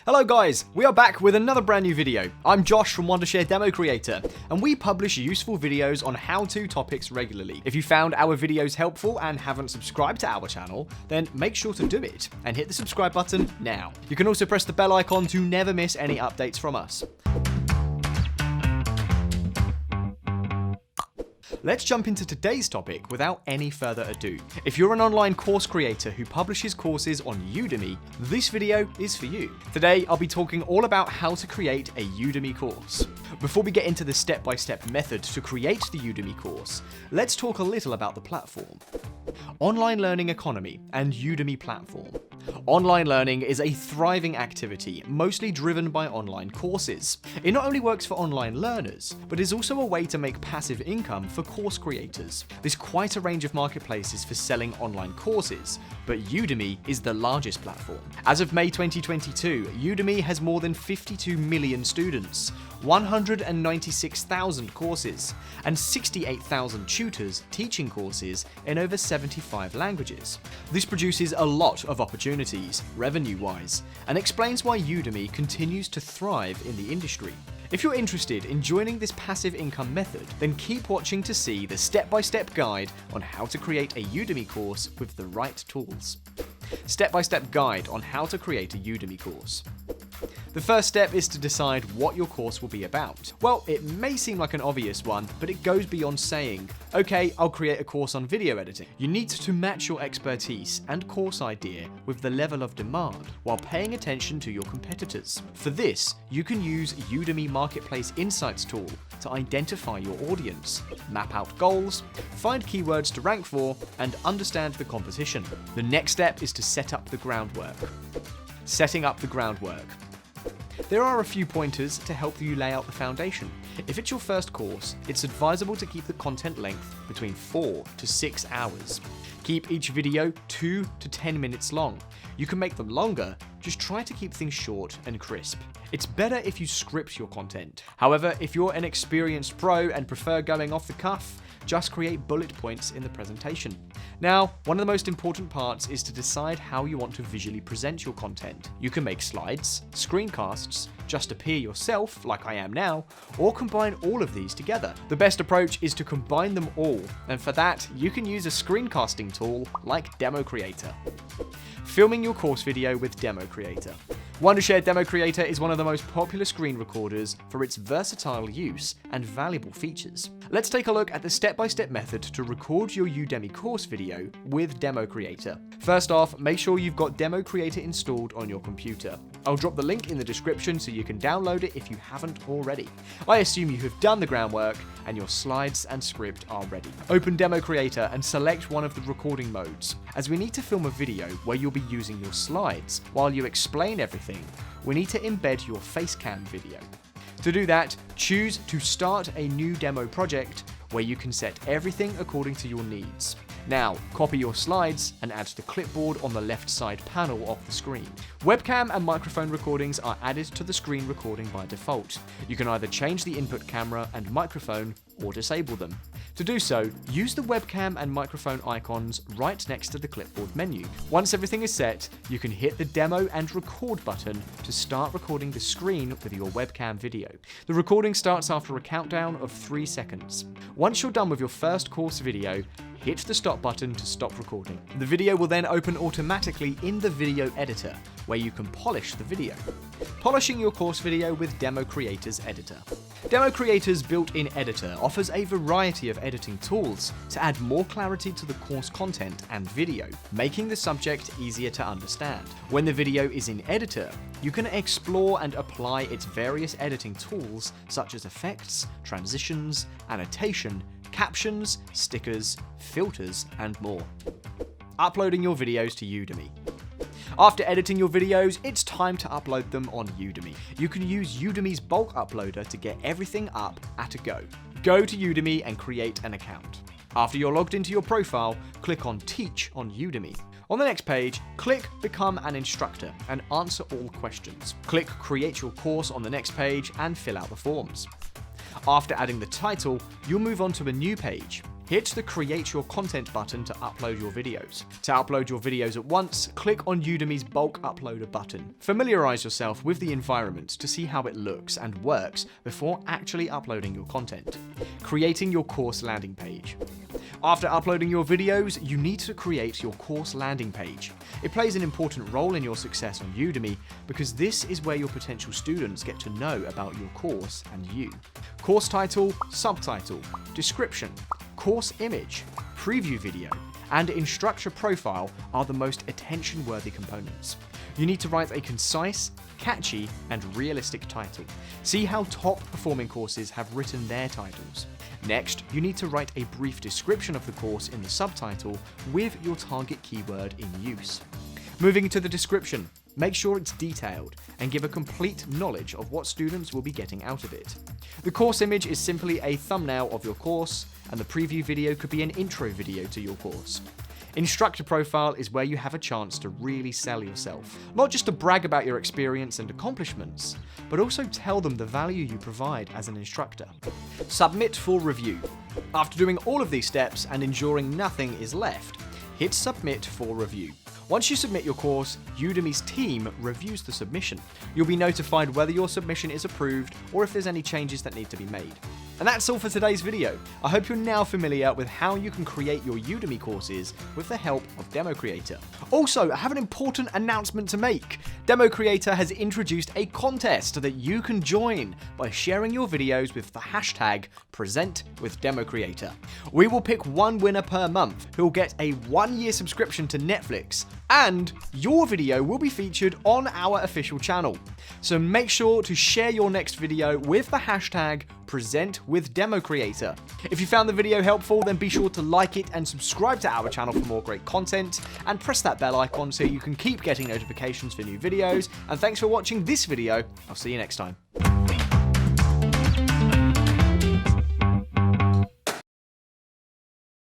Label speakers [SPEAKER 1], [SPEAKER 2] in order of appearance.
[SPEAKER 1] Hello guys, we are back with another brand new video. I'm Josh from Wondershare DemoCreator, and we publish useful videos on how-to topics regularly. If you found our videos helpful and haven't subscribed to our channel, then make sure to do it and hit the subscribe button now. You can also press the bell icon to never miss any updates from us. Let's jump into today's topic without any further ado. If you're an online course creator who publishes courses on Udemy, this video is for you. Today, I'll be talking all about how to create a Udemy course. Before we get into the step-by-step method to create the Udemy course, let's talk a little about the platform. Online learning economy and Udemy platform. Online learning is a thriving activity, mostly driven by online courses. It not only works for online learners, but is also a way to make passive income for course creators. There's quite a range of marketplaces for selling online courses, but Udemy is the largest platform. As of May 2022, Udemy has more than 52 million students, 196,000 courses, and 68,000 tutors teaching courses in over 75 languages. This produces a lot of opportunities, revenue-wise, and explains why Udemy continues to thrive in the industry. If you're interested in joining this passive income method, then keep watching to see the step-by-step guide on how to create a Udemy course with the right tools. Step-by-step guide on how to create a Udemy course. The first step is to decide what your course will be about. Well, it may seem like an obvious one, but it goes beyond saying, okay, I'll create a course on video editing. You need to match your expertise and course idea with the level of demand while paying attention to your competitors. For this, you can use Udemy Marketplace Insights tool to identify your audience, map out goals, find keywords to rank for, and understand the competition. The next step is to set up the groundwork. Setting up the groundwork. There are a few pointers to help you lay out the foundation. If it's your first course, it's advisable to keep the content length between 4 to 6 hours. Keep each video 2 to 10 minutes long. You can make them longer, just try to keep things short and crisp. It's better if you script your content. However, if you're an experienced pro and prefer going off the cuff, just create bullet points in the presentation. Now, one of the most important parts is to decide how you want to visually present your content. You can make slides, screencasts, just appear yourself, like I am now, or combine all of these together. The best approach is to combine them all, and for that, you can use a screencasting tool like DemoCreator. Filming your course video with DemoCreator. Wondershare DemoCreator is one of the most popular screen recorders for its versatile use and valuable features. Let's take a look at the step-by-step method to record your Udemy course video with DemoCreator. First off, make sure you've got DemoCreator installed on your computer. I'll drop the link in the description so you can download it if you haven't already. I assume you have done the groundwork and your slides and script are ready. Open DemoCreator and select one of the recording modes. As we need to film a video where you'll be using your slides while you explain everything, we need to embed your facecam video. To do that, choose to start a new demo project where you can set everything according to your needs. Now, copy your slides and add the clipboard on the left side panel of the screen. Webcam and microphone recordings are added to the screen recording by default. You can either change the input camera and microphone or disable them. To do so, use the webcam and microphone icons right next to the clipboard menu. Once everything is set, you can hit the demo and record button to start recording the screen with your webcam video. The recording starts after a countdown of 3 seconds. Once you're done with your first course video, hit the stop button to stop recording. The video will then open automatically in the video editor, where you can polish the video. Polishing your course video with DemoCreator's editor. DemoCreator's built-in editor offers a variety of editing tools to add more clarity to the course content and video, making the subject easier to understand. When the video is in editor, you can explore and apply its various editing tools such as effects, transitions, annotation, captions, stickers, filters, and more. Uploading your videos to Udemy. After editing your videos, it's time to upload them on Udemy. You can use Udemy's bulk uploader to get everything up at a go. Go to Udemy and create an account. After you're logged into your profile, click on Teach on Udemy. On the next page, click Become an Instructor and answer all questions. Click Create your course on the next page and fill out the forms. After adding the title, you'll move on to a new page. hit the Create Your Content button to upload your videos. To upload your videos at once, click on Udemy's Bulk Uploader button. Familiarize yourself with the environment to see how it looks and works before actually uploading your content. Creating your course landing page. After uploading your videos, you need to create your course landing page. It plays an important role in your success on Udemy because this is where your potential students get to know about your course and you. Course title, subtitle, description, course image, preview video, and instructor profile are the most attention-worthy components. You need to write a concise, catchy, and realistic title. See how top-performing courses have written their titles. Next, you need to write a brief description of the course in the subtitle with your target keyword in use. Moving to the description, make sure it's detailed and give a complete knowledge of what students will be getting out of it. The course image is simply a thumbnail of your course, and the preview video could be an intro video to your course. Instructor profile is where you have a chance to really sell yourself, not just to brag about your experience and accomplishments, but also tell them the value you provide as an instructor. Submit for review. After doing all of these steps and ensuring nothing is left, hit Submit for review. Once you submit your course, Udemy's team reviews the submission. You'll be notified whether your submission is approved or if there's any changes that need to be made. And that's all for today's video. I hope you're now familiar with how you can create your Udemy courses with the help of DemoCreator. Also, I have an important announcement to make. DemoCreator has introduced a contest that you can join by sharing your videos with the hashtag #PresentWithDemoCreator. We will pick one winner per month who will get a 1-year subscription to Netflix, and your video will be featured on our official channel. So make sure to share your next video with the hashtag #PresentWithDemoCreator. If you found the video helpful, then be sure to like it and subscribe to our channel for more great content, and press that bell icon so you can keep getting notifications for new videos. And thanks for watching this video. I'll see you next time.